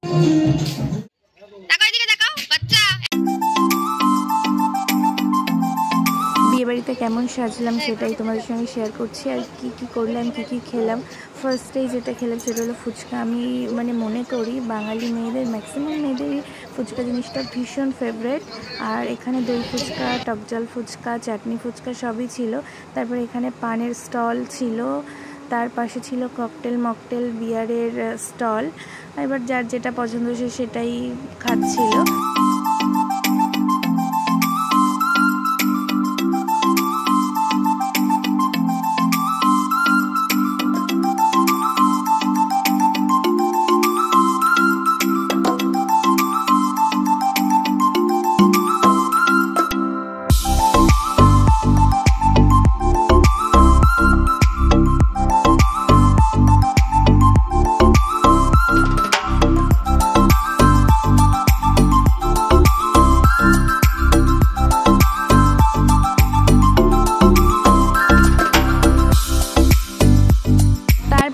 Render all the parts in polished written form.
বিয়ে বাড়িতে কেমন সাজলাম সেটাই তোমাদের সঙ্গে শেয়ার করছি। আর কি কি করলাম, কি কি খেলাম। ফার্স্টেই যেটা খেলাম সেটা হলো ফুচকা। আমি মনে করি বাঙালি মেয়েদের, ম্যাক্সিমাম মেয়েদেরই ফুচকা জিনিসটা ভীষণ ফেভারেট। আর এখানে দই ফুচকা, টকজল ফুচকা, চাটনি ফুচকা সবই ছিল। তারপর এখানে পানের স্টল ছিল, তার পাশে ছিল ককটেল মকটেল বিয়ারের স্টল। এবার যার যেটা পছন্দ সে সেটাই খাচ্ছিল।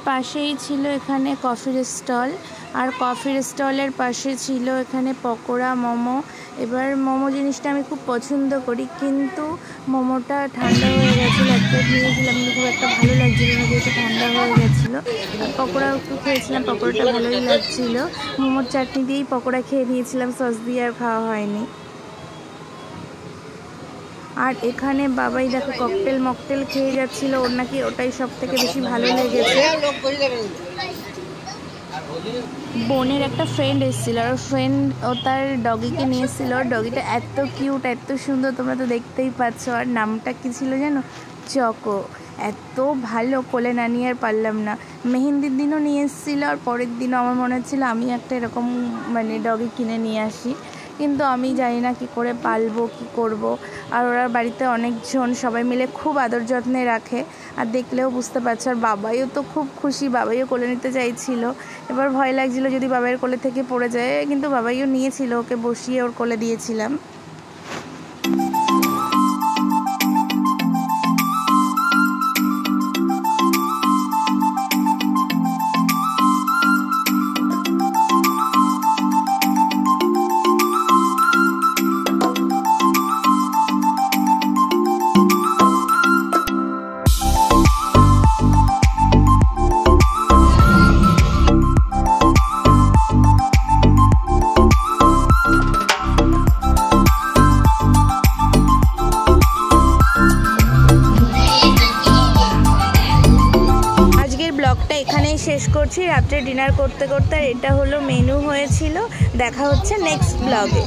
পাশেই ছিল এখানে কফির স্টল, আর কফির স্টলের পাশে ছিল এখানে পকোড়া, মোমো। এবার মোমো জিনিসটা আমি খুব পছন্দ করি, কিন্তু মোমোটা ঠান্ডা হয়ে গেছিলো। একটা নিয়েছিলাম কিন্তু খুব একটা ভালো লাগছিলো না, যেহেতু ঠান্ডা হয়ে গেছিলো। আর পকোড়াও একটু খেয়েছিলাম, পকোড়াটা ভালোই লাগছিলো। মোমোর চাটনি দিয়েই পকোড়া খেয়ে নিয়েছিলাম, সস দিয়ে আর খাওয়া হয়নি। আর এখানে বাবাই দেখো ককটেল মকটেল খেয়ে যাচ্ছিল, ওর নাকি ওটাই সব থেকে বেশি ভালো লেগেছে। বোনের একটা ফ্রেন্ড এসেছিল, আর ফ্রেন্ড ও তার ডগিকে নিয়ে এসেছিল। ডগিটা এত কিউট, এত সুন্দর, তোমরা তো দেখতেই পাচ্ছ। আর নামটা কি ছিল জানো? চকো। এত ভালো, কোলে না নিয়ে আর পারলাম না। মেহেন্দির দিনও নিয়ে এসেছিলো, আর পরের দিনও আমার মনে হচ্ছিলো আমি একটা এরকম ডগি কিনে নিয়ে আসি, কিন্তু আমি জানি না কি করে পালবো, কি করব। আর ওরা বাড়িতে অনেকজন, সবাই মিলে খুব আদর যত্নে রাখে, আর দেখলেও বুঝতে পারছো। আর বাবাইও তো খুব খুশি, বাবাইও কোলে নিতে চাইছিল। এবার ভয় লাগছিল যদি বাবাইয়ের কোলে থেকে পড়ে যায়, কিন্তু বাবাইও নিয়েছিল, ওকে বসিয়ে ওর কোলে দিয়েছিলাম। ব্লগটা এখানেই শেষ করছি, রাত্রে ডিনার করতে করতে। এটা হলো মেনু হয়েছিল। দেখা হচ্ছে নেক্সট ব্লগে।